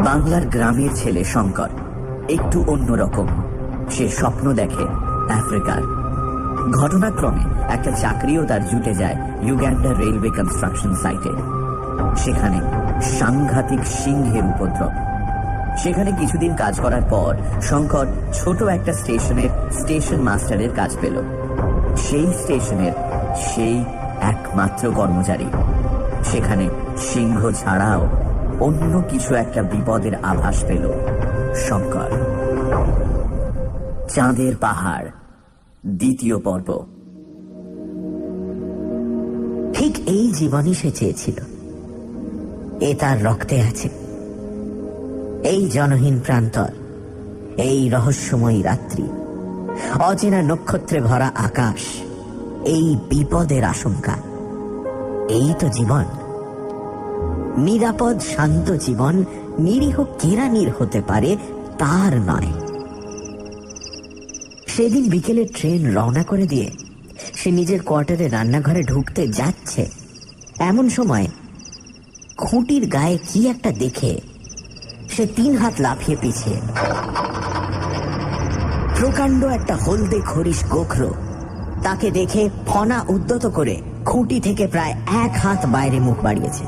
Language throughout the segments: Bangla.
বাংলার গ্রামের ছেলে শঙ্কর একটু অন্যরকম। সে স্বপ্ন দেখে আফ্রিকার। ঘটনাক্রমে একটা চাকরিও তার জুটে যায় ইউগান্ডা রেলওয়ে কনস্ট্রাকশন সাইটে। সেখানে সাংঘাতিক সিংহের উপদ্রব। সেখানে কিছুদিন কাজ করার পর শঙ্কর ছোট একটা স্টেশনের স্টেশন মাস্টারের কাজ পেল। সেই স্টেশনের সেই একমাত্র কর্মচারী। সেখানে সিংহ ছাড়াও অন্য কিছু একটা বিপদের আভাস পেল শঙ্কর। চাঁদের পাহাড় দ্বিতীয় পর্ব। ঠিক এই জীবনই সে চেয়েছিল। এ তার রক্তে আছে। এই জনহীন প্রান্তর, এই রহস্যময়ী রাত্রি, অচেনা নক্ষত্রে ভরা আকাশ, এই বিপদের আশঙ্কা, এই তো জীবন। নিরাপদ শান্ত জীবন নিরীহ কেরানির হতে পারে, তার নয়। সেদিন বিকেলে ট্রেন রওনা করে দিয়ে সে নিজের কোয়ার্টারে রান্নাঘরে ঢুকতে যাচ্ছে, এমন সময় খুঁটির গায়ে কি একটা দেখে সে 3 হাত লাফিয়ে পিছিয়ে। প্রকাণ্ড একটা হলদে খরিশ গোখরো তাকে দেখে ফনা উদ্যত করে খুঁটি থেকে প্রায় 1 হাত বাইরে মুখ বাড়িয়েছে।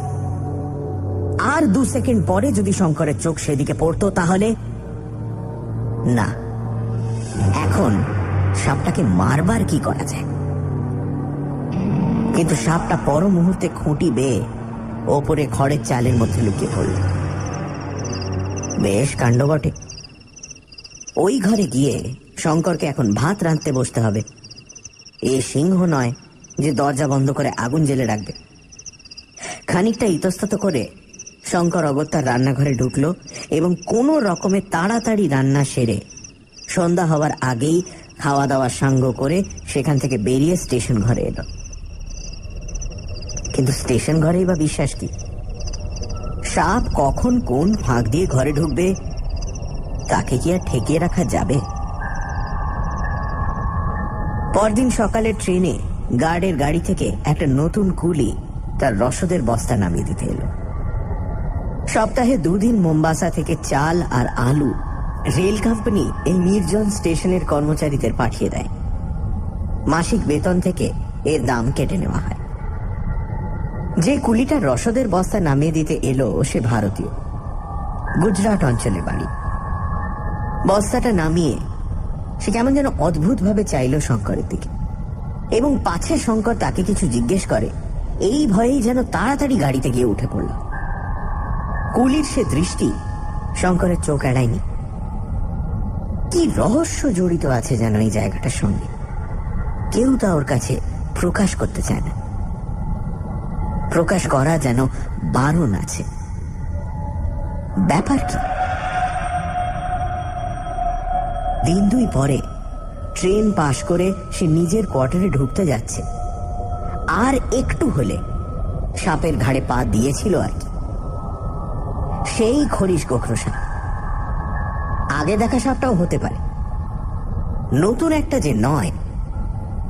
আর 2 সেকেন্ড পরে যদি শঙ্করের চোখ সেদিকে পড়তো তাহলে না। এখন সাপটাকে মারবার কি করা যায়? কিন্তু সাপটা পর মুহূর্তে খুঁটি বেয়ে ওপরে খড়ের চালের মধ্যে লুকিয়ে পড়ল। বেশ কাণ্ড বটে। ওই ঘরে গিয়ে শঙ্করকে এখন ভাত রাঁধতে বসতে হবে। এ সিংহ নয় যে দরজা বন্ধ করে আগুন জ্বেলে রাখবে। খানিকটা ইতস্তত করে শঙ্কর অগত্যার রান্নাঘরে ঢুকলো এবং কোনো রকমে তাড়াতাড়ি রান্না সেরে সন্ধ্যা হওয়ার আগেই খাওয়া দাওয়া সাঙ্গ করে সেখান থেকে বেরিয়ে স্টেশন ঘরে এলো। কিন্তু স্টেশন ঘরেই বা বিশ্বাস কি? সাপ কখন কোন ফাঁক দিয়ে ঘরে ঢুকবে তাকে কি আর ঠেকিয়ে রাখা যাবে? পরদিন সকালে ট্রেনে গার্ডের গাড়ি থেকে একটা নতুন কুলি তার রসদের বস্তা নামিয়ে দিতে এলো। সপ্তাহে 2 দিন মোম্বাসা থেকে চাল আর আলু রেল কোম্পানি এই নির্জন স্টেশনের কর্মচারীদের পাঠিয়ে দেয়। মাসিক বেতন থেকে এর দাম কেটে নেওয়া হয়। যে কুলিটা রসদের বস্তা নামিয়ে দিতে এলো সে ভারতীয়, গুজরাট অঞ্চলে বাড়ি। বস্তাটা নামিয়ে সে কেমন যেন অদ্ভুত ভাবে চাইল শঙ্করের দিকে, এবং পাছে শঙ্কর তাকে কিছু জিজ্ঞেস করে এই ভয়েই যেন তাড়াতাড়ি গাড়িতে গিয়ে উঠে পড়ল। কুলির সে দৃষ্টি শঙ্করের চোখ এড়ায়নি। কি রহস্য জড়িত আছে যেন এই জায়গাটার সঙ্গে, কেউ তা ওর কাছে প্রকাশ করতে চায় না। প্রকাশ করা যেন বারণ আছে। ব্যাপার কি? দিন 2 পরে ট্রেন পাশ করে সে নিজের কোয়ার্টারে ঢুকতে যাচ্ছে। আর একটু হলে সাপের ঘাড়ে পা দিয়েছিল আর কি। সেই খরিশ গোখরো সাপ। আগে দেখা সাপটাও হতে পারে, নতুন একটা যে নয়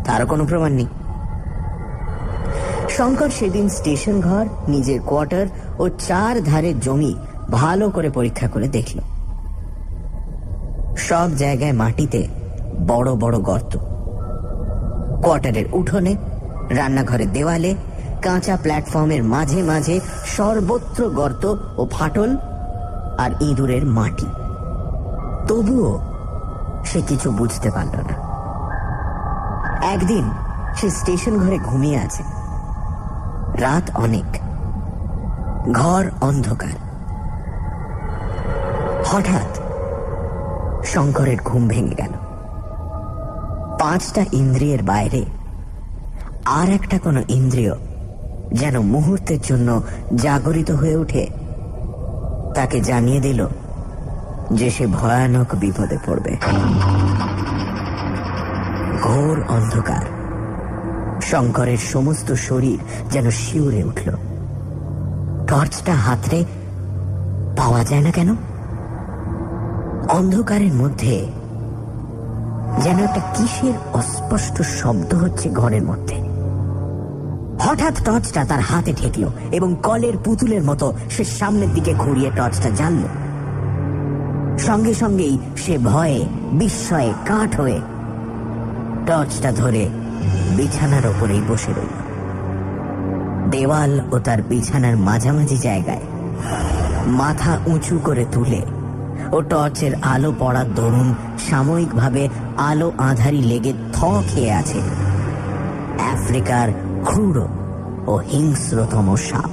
তারও কোনো প্রমাণ নেই। শঙ্কর সেদিন স্টেশন ঘর, নিজের কোয়ার্টার ও 4 ধারের জমি ভালো করে পরীক্ষা করে দেখল। সব জায়গায় মাটিতে বড় বড় গর্ত। কোয়ার্টারের উঠোনে, রান্নাঘরের দেওয়ালে, কাঁচা প্ল্যাটফর্মের মাঝে মাঝে সর্বত্র গর্ত ও ফাটল আর ইঁদুরের মাটি। তবুও সে কিছু বুঝতে পারল না। একদিন সে স্টেশন ঘরে ঘুমিয়ে আছে। রাত অনেক, ঘর অন্ধকার। হঠাৎ শঙ্করের ঘুম ভেঙে গেল। 5টা ইন্দ্রিয়ের বাইরে আর একটা কোনো ইন্দ্রিয় যেন মুহূর্তের জন্য জাগরিত হয়ে উঠে তাকে জানিয়ে দিল যে সে ভয়ানক বিপদে পড়বে। ঘোর অন্ধকার। শঙ্করের সমস্ত শরীর যেন শিউরে উঠল। টর্চটা হাতড়ে পাওয়া যায় না কেন? অন্ধকারের মধ্যে যেন একটা কিসের অস্পষ্ট শব্দ হচ্ছে ঘরের মধ্যে। হঠাৎ টর্চটা তার হাতে ঠেকল এবং কলের পুতুলের মতো সে সামনের দিকে ঘুরিয়ে টর্চটা জ্বালল। সঙ্গে সঙ্গেই সে ভয়ে বিস্ময়ে কাঠ হয়ে টর্চটা ধরে বিছানার ওপরেই বসে রইল। দেওয়াল ও তার বিছানার মাঝামাঝি জায়গায় মাথা উঁচু করে তুলে ও টর্চের আলো পড়ার দরুন সাময়িকভাবে আলো আঁধারি লেগে খেয়ে আছে আফ্রিকার ক্রূর ও হিংস্রতম সাপ,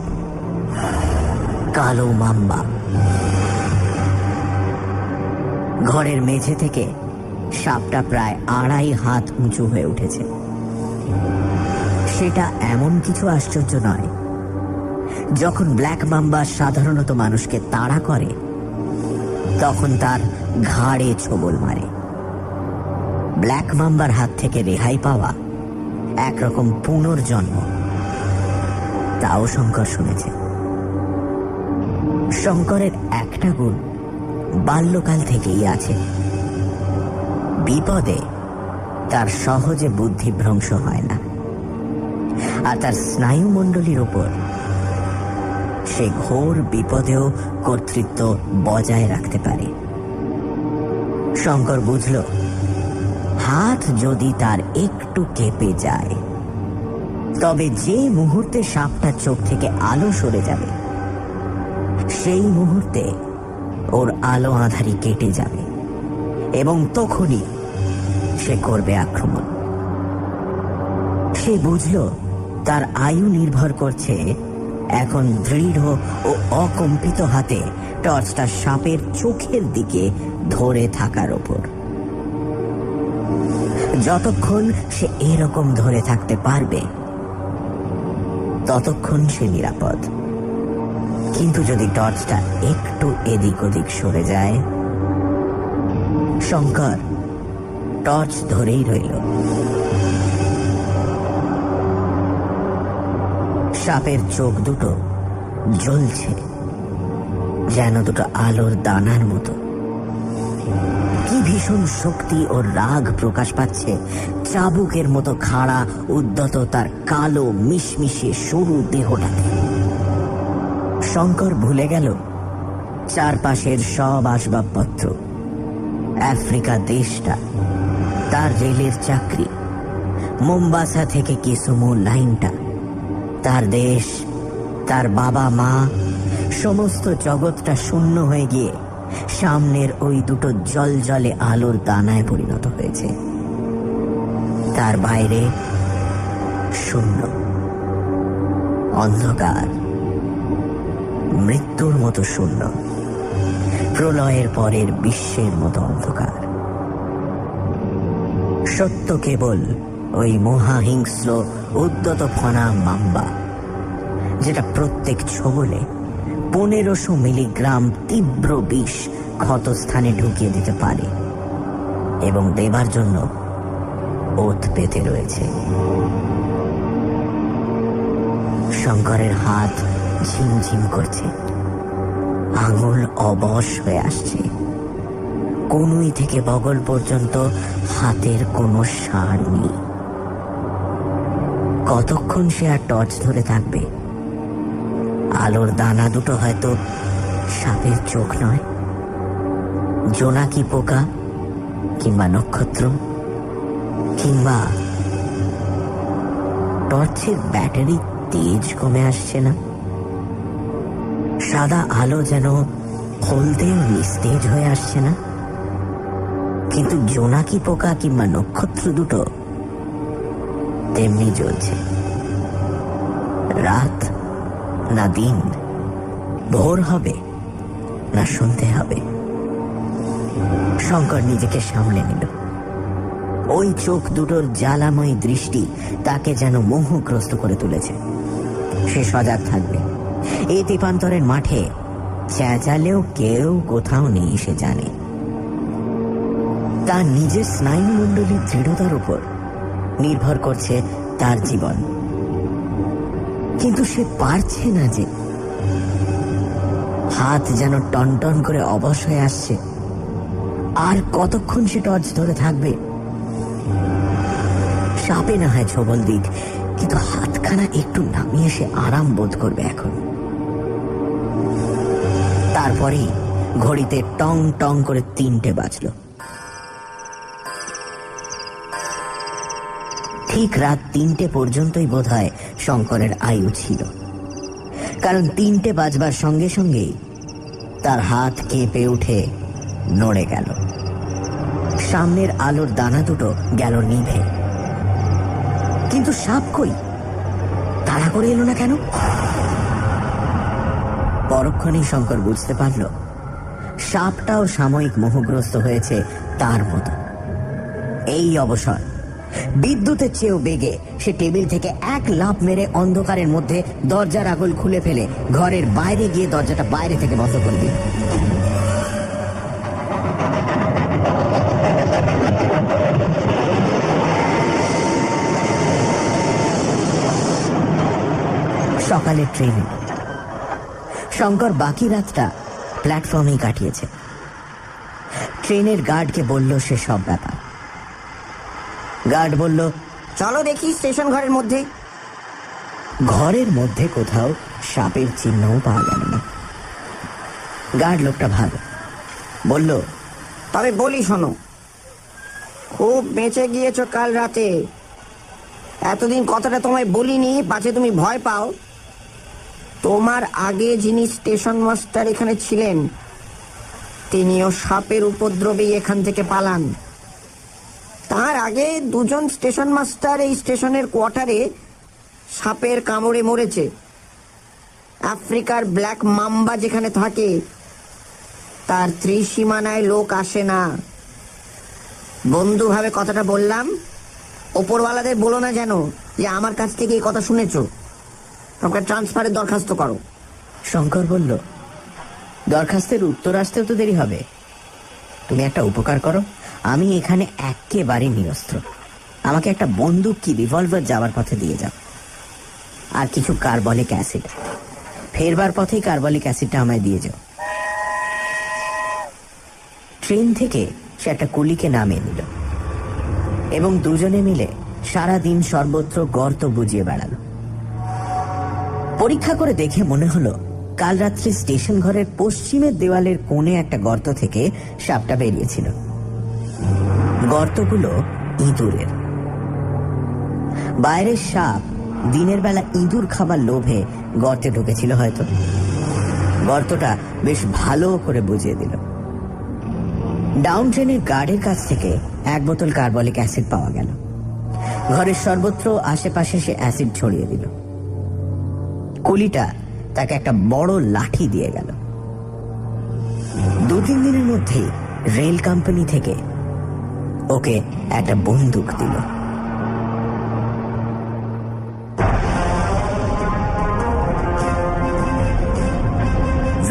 কালো মাম্বা। ঘরের মেঝে থেকে সাপটা প্রায় 2.5 হাত উঁচু হয়ে উঠেছে। সেটা এমন কিছু আশ্চর্য নয়। যখন ব্ল্যাক মাম্বা সাধারণত মানুষকে তাড়া করে তখন তার ঘাড়ে ছোবল মারে। ব্ল্যাক মাম্বার হাত থেকে রেহাই পাওয়া একরকম পুনর্জন্ম, তাও শঙ্কর শুনেছে। শঙ্করের একটা গুণ বাল্যকাল থেকেই আছে, বিপদে তার সহজে বুদ্ধিভ্রংশ হয় না, আর তার স্নায়ুমণ্ডলীর উপর সে ঘোর বিপদেও কর্তৃত্ব বজায় রাখতে পারে। শঙ্কর বুঝল, হাত যদি তার একটু কেঁপে যায় তবে যে মুহূর্তে সাপটা চোখ থেকে আলো সরে যাবে সেই মুহূর্তে ওর আলো আঁধারি কেটে যাবে এবং তখনই সে করবে আক্রমণ। সে বুঝল তার আয়ু নির্ভর করছে এখন দৃঢ় ও অকম্পিত হাতে টর্চটা সাপের চোখের দিকে ধরে থাকার ওপর। যতক্ষণ সে এরকম ধরে থাকতে পারবে ততক্ষণ সে নিরাপদ। কিন্তু যদি টর্চটা একটু এদিক ওদিক সরে যায়, শঙ্কর টর্চ ধরেই রইল। সাপের চোখ দুটো জ্বলছে যেন দুটো আলোর দানার মতো। কি ভীষণ শক্তি ও রাগ প্রকাশ পাচ্ছে চাবুকের মতো খাড়া উদ্যত তার কালো মিশমিশে সরু দেহটাতে। শঙ্কর ভুলে গেল চারপাশের সব আসবাবপত্র, আফ্রিকা দেশটা, তার রেলের চাকরি, মোম্বাসা থেকে কিসুমু লাইনটা, তার দেশ, তার বাবা মা, সমস্ত জগৎটা শূন্য হয়ে গিয়ে সামনের ওই দুটো জলজলে আলোর দানায় পরিণত হয়েছে। তার বাইরে শূন্য, অন্ধকার, মৃত্যুর মতো শূন্য, প্রলয়ের পরের বিশ্বের মতো অন্ধকার। সত্য কেবল ওই মহাহিংস্র উদ্যত ফনা মাম্বা, যেটা প্রত্যেক ছোবলে 1500 মিলিগ্রাম তীব্র বিষ ক্ষতস্থানে ঢুকিয়ে দিতে পারে এবং দেবার জন্য ওত পেতে রয়েছে। শঙ্করের হাত ঝিমঝিম করছে, আঙুল অবশ হয়ে আসছে, কনুই থেকে বগল পর্যন্ত হাতের কোনো সার নেই। কতক্ষণ সে আর টর্চ ধরে থাকবে? আলোর দানা দুটো হয়তো সাপের চোখ নয়, জোনাকি পোকা কিংবা নক্ষত্র, কিংবা টর্চের ব্যাটারি তেজ কমে আসছে না। সাদা আলো যেন হলদেও নিস্তেজ হয়ে আসছে না, কিন্তু জোনাকি পোকা কিংবা নক্ষত্র দুটো তেমনি জ্বলছে। রাত না দিন, ভোর হবে না সন্ধে হবে, শঙ্কর নিজেকে সামলে নিল। ওই চোখ দুটোর জ্বালাময় দৃষ্টি তাকে যেন মোহগ্রস্ত করে তুলেছে। সে সজাগ থাকবে। এই দীপান্তরের মাঠে চেঁচালেও কেউ কোথাও নেই, সে জানে। তার নিজের স্নায়ুমণ্ডলীর দৃঢ়তার উপর নির্ভর করছে তার জীবন, কিন্তু সে পারছে না যে। হাত যেন টনটন করে অবশ হয়ে আসছে। আর কতক্ষণ সে টর্চ ধরে থাকবে? সাপে না হয় ছোবল দিক, কিন্তু হাতখানা একটু নামিয়ে সে আরাম বোধ করবে এখন। তারপরেই ঘড়িতে টং টং করে 3টে বাজলো। ঠিক রাত 3টে পর্যন্তই বোধহয় শঙ্করের আয়ু ছিল, কারণ 3টে বাজবার সঙ্গে সঙ্গেই তার হাত কেঁপে উঠে নড়ে গেল। সামনের আলোর দানা দুটো গেল নিভে, কিন্তু সাপ কই? তাড়া করে এলো না কেন? পরক্ষণেই শঙ্কর বুঝতে পারল সাপটাও সাময়িক মোহগ্রস্ত হয়েছে তার মতো। এই অবসর বিদ্যুতের চেয়েও বেগে সে টেবিল থেকে এক লাফ মেরে অন্ধকারের মধ্যে দরজার আগল খুলে ফেলে ঘরের বাইরে গিয়ে দরজাটা বাইরে থেকে বন্ধ করে দিল। সকালের ট্রেনে শঙ্কর বাকি রাতটা প্ল্যাটফর্মেই কাটিয়েছে। ট্রেনের গার্ডকে বলল সে সব ব্যাপার। গার্ড বলল, চলো দেখি স্টেশন ঘরের মধ্যে। ঘরের মধ্যে কোথাও সাপের চিহ্নও পাওয়া গেল না। গার্ড লোকটা ভালো, বলল, তবে বলি শোনো, খুব বেঁচে গিয়েছ কাল রাতে। এতদিন কথাটা তোমায় বলিনি পাছে তুমি ভয় পাও। তোমার আগে যিনি স্টেশন মাস্টার এখানে ছিলেন, তিনিও সাপের উপদ্রবেই এখান থেকে পালান। তার আগে 2জন স্টেশন মাস্টার এই স্টেশনের কোয়ার্টারে সাপের কামড়ে মরেছে। আফ্রিকার ব্ল্যাক মাম্বা যেখানে থাকে তার ত্রিসীমানায় লোক আসে না। বন্ধুভাবে কথাটা বললাম, ওপরওয়ালাদের বলো না যেন যে আমার কাছ থেকে এই কথা শুনেছো। তোমাকে ট্রান্সফারের দরখাস্ত করো। শঙ্কর বলল, দরখাস্তের উত্তর আসতেও তো দেরি হবে। তুমি একটা উপকার করো, আমি এখানে একেবারে নিরস্ত্র। আমাকে একটা বন্দুক কি রিভলভার যাওয়ার পথে দিয়ে যাও, আর কিছু কার্বলিক অ্যাসিড। ফেরবার পথেই কার্বলিক অ্যাসিডটা আমায় দিয়ে যাও। ট্রেন থেকে সে একটা কুলিকে নামিয়ে নিল এবং দুজনে মিলে সারাদিন সর্বত্র গর্ত বুঝিয়ে বেড়ালো। পরীক্ষা করে দেখে মনে হলো কাল রাত্রে স্টেশন ঘরের পশ্চিমের দেওয়ালের কোণে একটা গর্ত থেকে সাপটা বেরিয়েছিল। গর্তগুলো ইঁদুরের। বাইরের সাপ দিনের বেলা ইঁদুর খাবার লোভে গর্তে ঢুকেছিল হয়তো। গর্তটা বেশ ভালো করে বুঝিয়ে দিল। ডাউন ট্রেনের গার্ডের কাছ থেকে 1 বোতল কার্বলিক অ্যাসিড পাওয়া গেল। ঘরের সর্বত্র আশেপাশে সে অ্যাসিড ছড়িয়ে দিল। কুলিটা তাকে একটা বড় লাঠি দিয়ে গেল। 2-3 দিনের মধ্যেই রেল কোম্পানি থেকে ওকে একটা বন্দুক দিল।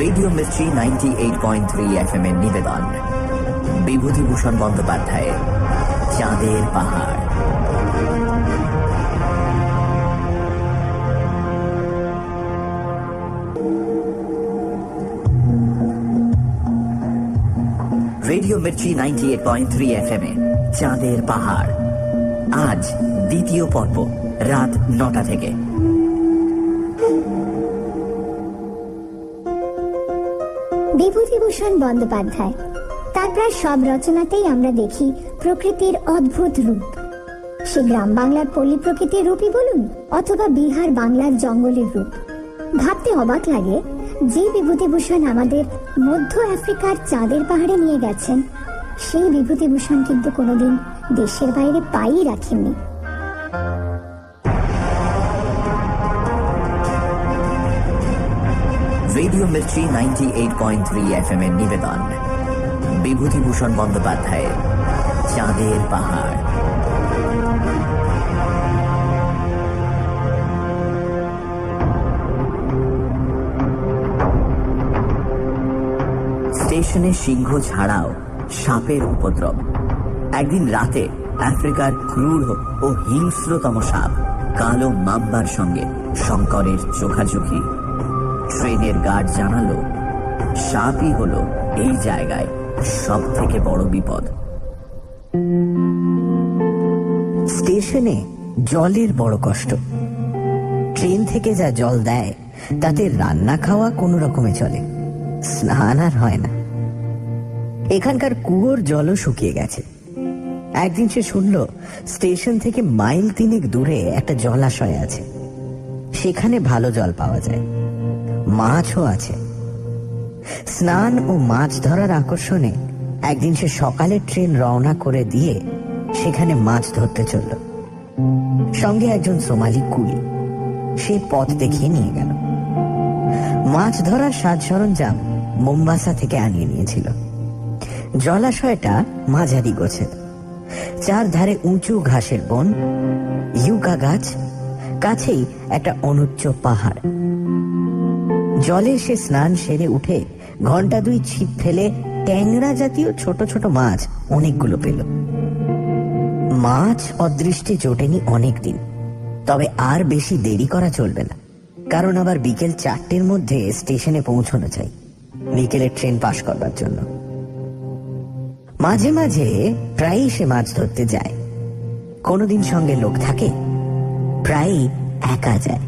রেডিও মিস্ট্রি 98.3 FM এর নিবেদন, বিভূতিভূষণ বন্দ্যোপাধ্যায়ের চাঁদের পাহাড়। রেডিও মির্চি 98.3 FM এ চাঁদের পাহাড়, আজ দ্বিতীয় পর্ব, রাত 9টা থেকে। বিভূতিভূষণ বন্দ্যোপাধ্যায়, তার প্রায় সব রচনাতেই আমরা দেখি প্রকৃতির অদ্ভুত রূপ। সে গ্রাম বাংলার পল্লী প্রকৃতির রূপই বলুন অথবা বিহার বাংলার জঙ্গলের রূপ, ভাবতে অবাক লাগে যে বিভূতিভূষণ আমাদের মধ্য আফ্রিকার চাঁদের পাহাড়ে নিয়ে গেছেন, সেই বিভূতিভূষণ কিন্তু কোনোদিন দেশের বাইরে পাই রাখেননি। রেডিও মির্চি 98.3 FM এর নিবেদন, বিভূতিভূষণ বন্দ্যোপাধ্যায়ের চাঁদের পাহাড়। স্টেশনে সিংহ ছাড়াও সাপের উপদ্রব। একদিন রাতে আফ্রিকার ক্রূর ও হিংস্রতম সাপ কালো মাম্বার সঙ্গে শঙ্করের চোখাচোখি। ট্রেনের গার্ড জানালো সাপই হলো এই জায়গায় সব থেকে বড় বিপদ। স্টেশনে জলের বড় কষ্ট। ট্রেন থেকে যা জল দেয় তাতে রান্না খাওয়া কোনো রকমে চলে, স্নান আর হয় না। এখানকার কুয়োর জলও শুকিয়ে গেছে। একদিন সে শুনল স্টেশন থেকে মাইল 3 দূরে একটা জলাশয় আছে, সেখানে ভালো জল পাওয়া যায়, মাছও আছে। স্নান ও মাছ ধরার আকর্ষণে একদিন সে সকালে ট্রেন রওনা করে দিয়ে সেখানে মাছ ধরতে চলল। সঙ্গে একজন সোমালি কুলি, সে পথ দেখিয়ে নিয়ে গেল। মাছ ধরার সাজ সরঞ্জাম মোম্বাসা থেকে আনিয়ে নিয়েছিল। জলাশয়টা মাঝারি গোছের, চারধারে উঁচু ঘাসের বন, ইউকা গাছ, কাছেই একটা অনুচ্চ পাহাড়। জলে সে স্নান সেরে উঠে ঘন্টা 2 ছিপ ফেলে ট্যাংরা জাতীয় ছোট ছোট মাছ অনেকগুলো পেল। মাছ অদৃষ্টে জোটেনি অনেক দিন, তবে আর বেশি দেরি করা চলবে না, কারণ আবার বিকেল 4টের মধ্যে স্টেশনে পৌঁছানো চাই বিকেলের ট্রেন পাস করবার জন্য। মাঝে মাঝে প্রায়ই সে মাছ ধরতে যায়। কোনোদিন সঙ্গে লোক থাকে, প্রায়ই একা যায়।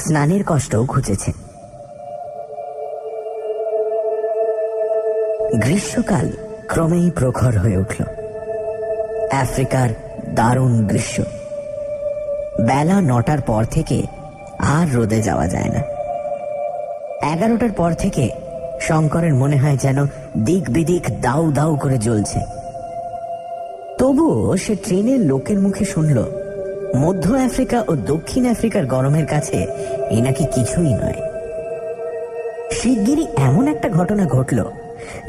স্নানের কষ্টও ঘুচেছে। গ্রীষ্মকাল ক্রমেই প্রখর হয়ে উঠল। আফ্রিকার দারুণ গ্রীষ্ম। বেলা 9টার পর থেকে আর রোদে যাওয়া যায় না। 11টার পর থেকে শঙ্করের মনে হয় যেন দিক বিদিক দাউ দাউ করে জ্বলছে। তবুও সে ট্রেনের লোকের মুখে শুনল মধ্য আফ্রিকা ও দক্ষিণ আফ্রিকার গরমের কাছে এ নাকি কিছুই নয়। শিগগিরই এমন একটা ঘটনা ঘটল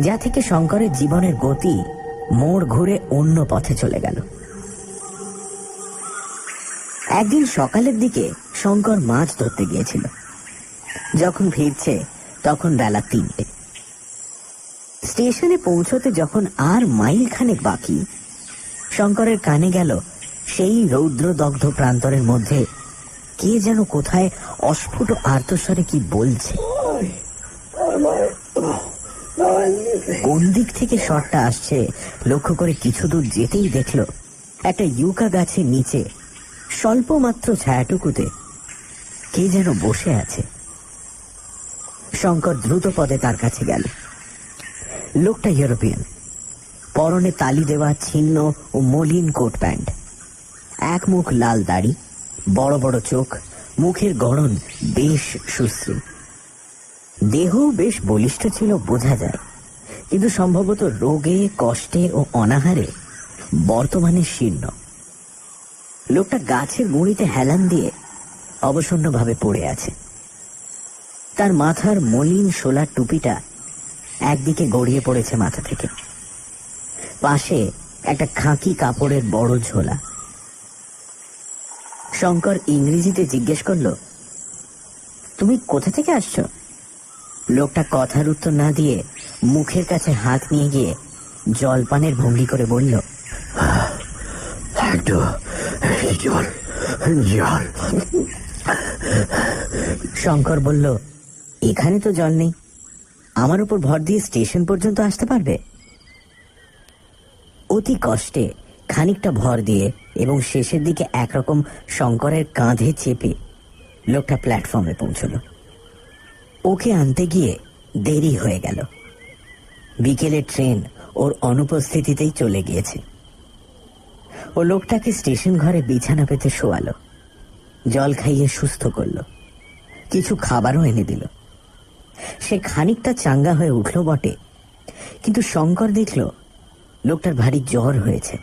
যা থেকে শঙ্করের জীবনের গতি মোড় ঘুরে অন্য পথে চলে গেল। একদিন সকালের দিকে শঙ্কর মাছ ধরতে গিয়েছিল। যখন ফিরছে তখন বেলা 3টে। স্টেশনে পৌঁছতে যখন আর মাইল খানেক বাকি, শঙ্করের কানে গেল সেই রৌদ্রদগ্ধ প্রান্তরের মধ্যে কে যেন কোথায় অস্ফুট আর্তস্বরে কি বলছে। কোন দিক থেকে শটটা আসছে লক্ষ্য করে কিছু দূর যেতেই দেখল একটা ইউকা গাছের নিচে স্বল্প মাত্র ছায়াটুকুতে কে যেন বসে আছে। শঙ্কর দ্রুত পদে তার কাছে গেল। লোকটা ইউরোপিয়ান, পরনে তালি দেওয়া ছিন্ন ও মলিন কোট প্যান্ট, এক মুখ লাল দাড়ি, বড় বড় চোখ, মুখের গড়ন বেশ সুশ্রী। দেহ বেশ বলিষ্ঠ ছিল বোঝা যায়, কিন্তু সম্ভবত রোগে কষ্টে ও অনাহারে বর্তমানে শীর্ণ। লোকটা গাছের গুঁড়িতে হেলান দিয়ে অবসন্নভাবে পড়ে আছে। তার মাথার মলিন শোলার টুপিটা একদিকে গড়িয়ে পড়েছে মাথা থেকে। পাশে একটা খাঁকি কাপড়ের বড় ঝোলা। শঙ্কর ইংরেজিতে জিজ্ঞেস করল, তুমি কোথা থেকে আসছো? লোকটা কথার উত্তর না দিয়ে মুখের কাছে হাত নিয়ে গিয়ে জলপানের ভঙ্গি করে বলল, জল জল। শঙ্কর বলল, এখানে তো জল নেই, আমার উপর ভর দিয়ে স্টেশন পর্যন্ত আসতে পারবে? অতি কষ্টে খানিকটা ভর দিয়ে এবং শেষের দিকে একরকম শঙ্করের কাঁধে চেপে লোকটা প্ল্যাটফর্মে পৌঁছল। ওকে আনতে গিয়ে দেরি হয়ে গেল। বিকেলের ট্রেন ওর অনুপস্থিতিতেই চলে গিয়েছে। ও লোকটাকে স্টেশন ঘরে বিছানা পেতে শোয়ালো, জল খাইয়ে সুস্থ করল, কিছু খাবারও এনে দিল। সে খানিকটা চাঙ্গা হয়ে উঠল বটে, কিন্তু শঙ্কর দেখল লোকটার ভারী জ্বর হয়েছে।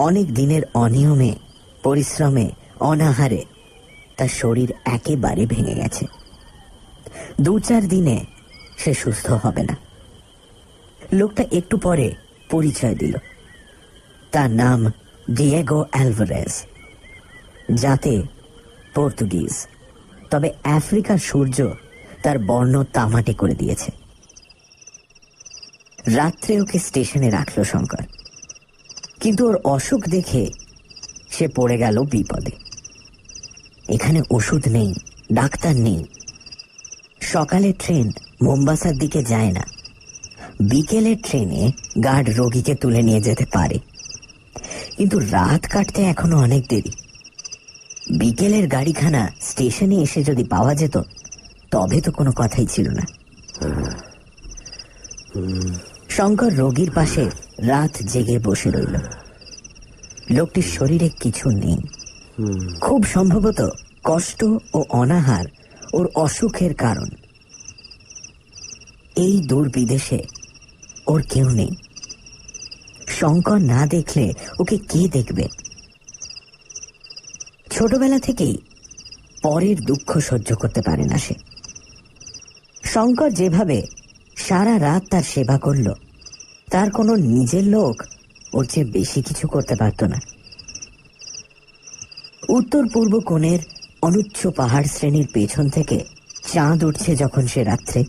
অনেক দিনের অনিয়মে, পরিশ্রমে, অনাহারে তার শরীর একেবারে ভেঙে গেছে। 2-4 দিনে সে সুস্থ হবে না। লোকটা একটু পরে পরিচয় দিল, তার নাম ডিয়েগো অ্যালভারেজ, জাতে পর্তুগিজ, তবে আফ্রিকার সূর্য তার বর্ণ তামাটে করে দিয়েছে। রাত্রে ওকে স্টেশনে রাখল শঙ্কর, কিন্তু ওর অসুখ দেখে সে পড়ে গেল বিপদে। এখানে ওষুধ নেই, ডাক্তার নেই। সকালে ট্রেন মোম্বাসার দিকে যায় না, বিকেলের ট্রেনে গার্ড রোগীকে তুলে নিয়ে যেতে পারে, কিন্তু রাত কাটতে এখনো অনেক দেরি। বিকেলের গাড়িখানা স্টেশনে এসে যদি পাওয়া যেত তবে তো কোনো কথাই ছিল না। শঙ্কর রোগীর পাশে রাত জেগে বসে রইল। লোকটির শরীরে কিছু নেই। খুব সম্ভবত কষ্ট ও অনাহার ওর অসুখের কারণ। এই দূর বিদেশে ওর কেউ নেই। শঙ্কর না দেখলে ওকে কে দেখবে? ছোটবেলা থেকেই পরের দুঃখ সহ্য করতে পারে না সে। শঙ্কর যেভাবে সারা রাত তার সেবা করল, তার কোনো নিজের লোক ওর চেয়ে বেশি কিছু করতে পারত না। উত্তর পূর্ব কোণের অনুচ্চ পাহাড় শ্রেণীর পেছন থেকে চাঁদ উঠছে যখন সে রাত্রে,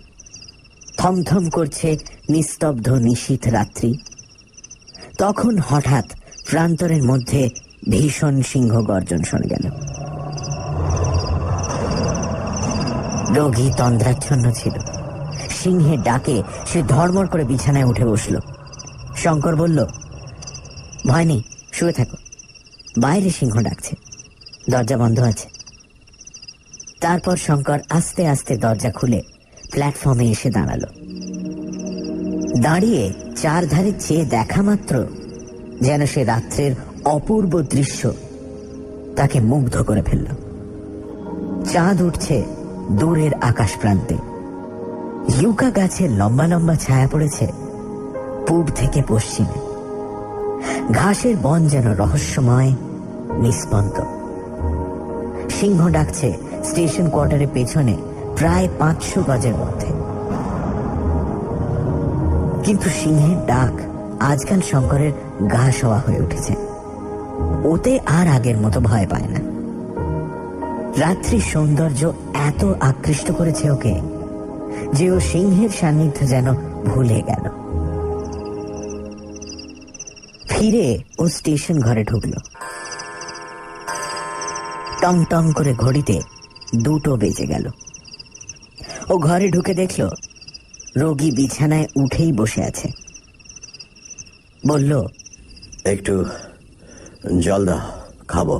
থমথম করছে নিস্তব্ধ নিশীথ রাত্রি, তখন হঠাৎ প্রান্তরের মধ্যে ভীষণ সিংহ গর্জন শোনা গেল। রোগী তন্দ্রাচ্ছন্ন ছিল। সিংহের ডাকে সে ধড়মড় করে বিছানায় উঠে বসল। শঙ্কর বলল, ভয় নেই, শুয়ে থাকো, বাইরে সিংহ ডাকছে, দরজা বন্ধ আছে। তারপর শঙ্কর আস্তে আস্তে দরজা খুলে প্ল্যাটফর্মে এসে দাঁড়ালো। দাঁড়িয়ে চারধারে চেয়ে দেখা মাত্র যেন সে রাত্রের অপূর্ব দৃশ্য তাকে মুগ্ধ করে ফেলল। চাঁদ উঠছে দূরের আকাশ প্রান্তে। ইউকা গাছের লম্বা লম্বা ছায়া পড়েছে পূব থেকে পশ্চিমে। ঘাসের বন যেন রহস্যময়, নিস্পন্দ। সিংহ ডাকছে স্টেশন কোয়ার্টারের পেছনে প্রায় 500 গজের মধ্যে। কিন্তু সিংহের ডাক আজকাল শঙ্করের গা শোয়া হয়ে উঠেছে। ওতে আর আগের মতো ভয় পায় না। রাত্রির সৌন্দর্য এত আকৃষ্ট করেছে ওকে যে ও সিংহের সান্নিধ্য যেন ভুলে গেল। ফিরে ও স্টেশন ঘরে ঢুকল। টং টং করে ঘড়িতে 2টো বেজে গেল। ও ঘরে ঢুকে দেখল রোগী বিছানায় উঠেই বসে আছে। বলল, একটু জল দাও, খাবো।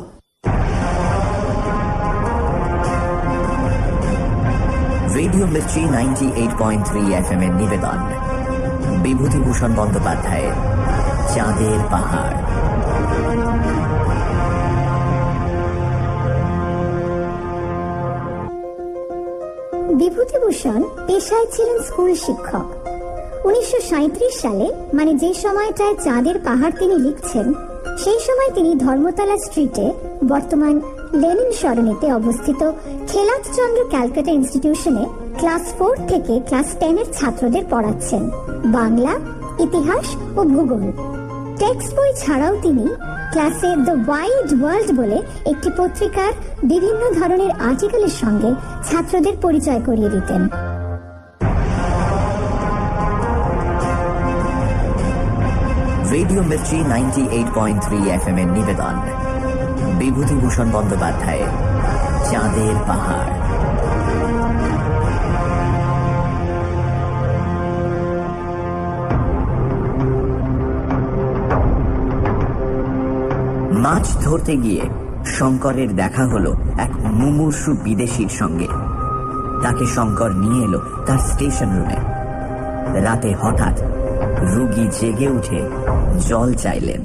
রেডিও মির্চি 98.3 FM এর নিবেদন বিভূতিভূষণ বন্দ্যোপাধ্যায়ের চাঁদের পাহাড়। বিভূতিভূষণ পেশায় ছিলেন স্কুল শিক্ষক। 1937 সালে, মানে যে সময়টায় চাঁদের পাহাড় তিনি লিখছেন, সেই সময় তিনি ধর্মতলা স্ট্রিটে, বর্তমান লেনিন সরণিতে অবস্থিত খেলাতচন্দ্র ক্যালকাটা ইনস্টিটিউশনে ক্লাস 4 থেকে ক্লাস 10 এর ছাত্রদের পড়াচ্ছেন বাংলা, ইতিহাস ও ভূগোল। টেক্সট বই ছাড়াও তিনি ক্লাসে দ্য ওয়াইড ওয়ার্ল্ড বলে একটি পত্রিকার বিভিন্ন ধরনের আর্টিকেলের সঙ্গে ছাত্রদের পরিচয় করিয়ে দিতেন। রেডিও মির্চি 98.3 FM এর নিবেদন বিভূতিভূষণ বন্দ্যোপাধ্যায়ের চাঁদের পাহাড়। মাছ ধরতে গিয়ে শঙ্করের দেখা হলো এক মুমূর্ষু বিদেশির সঙ্গে। তাকে শঙ্কর নিয়ে এলো তার স্টেশন রুমে। রাতে হঠাৎ রুগী জেগে উঠে জল চাইলেন।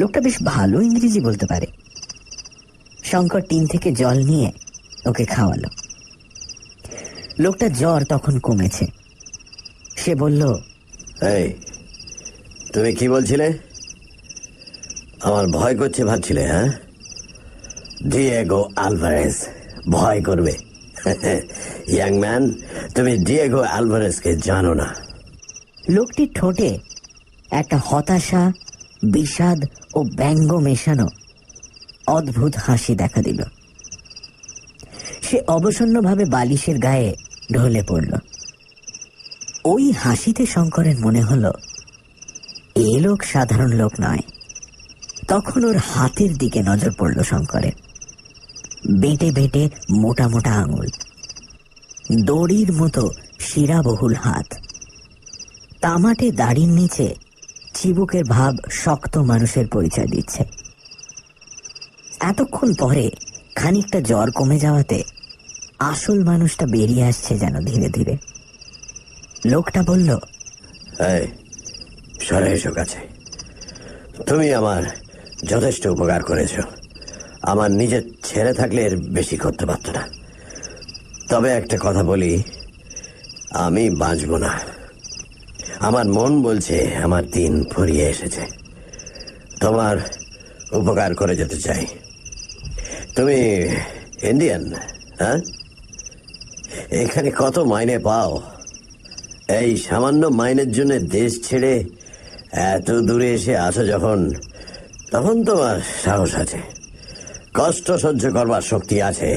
লোকটা বেশ ভালো ইংরেজি বলতে পারে। শঙ্কর টিন থেকে জল নিয়ে ওকে খাওয়ালো। লোকটা জ্বর তখন কমেছে। সে বলল, এই, তুমি কি বলছিলে? আমার ভয় করছে ভাবছিলে? হ্যাঁ, ডিয়েগো আলভারেজ ভয় করবে? ইয়াং ম্যান, তুমি ডিয়েগো আলভারেজকে জানো না। লোকটির ঠোঁটে একটা হতাশা, বিষাদ ও ব্যঙ্গ মেশানো অদ্ভুত হাসি দেখা দিল। সে অবসন্নভাবে বালিশের গায়ে ঢলে পড়ল। ওই হাসিতে শঙ্করের মনে হলো এ লোক সাধারণ লোক নয়। তখন ওর হাতের দিকে নজর পড়ল শঙ্করের। বেটে বেটে মোটা মোটা আঙুল, দড়ির মতো শিরাবহুল হাত, তামাটে দাড়ির নিচে চিবুকের ভাব শক্ত মানুষের পরিচয় দিচ্ছে। এতক্ষণ পরে খানিকটা জ্বর কমে যাওয়াতে আসল মানুষটা বেরিয়ে আসছে যেন ধীরে ধীরে। লোকটা বলল, এই, সরে এসো কাছে। তুমি আমার যথেষ্ট উপকার করেছ। আমার নিজের ছেলে থাকলে এর বেশি করতে পারত না। তবে একটা কথা বলি, আমি বাঁচব না। আমার মন বলছে আমার দিন ফুরিয়ে এসেছে। তোমার উপকার করে যেতে চাই। তুমি ইন্ডিয়ান, হ্যাঁ? এখানে কত মাইনে পাও? এই সামান্য মাইনের জন্য দেশ ছেড়ে এত দূরে এসে আছো যখন, তখন তোমার সাহস আছে, কষ্ট সহ্য করবার শক্তি আছে।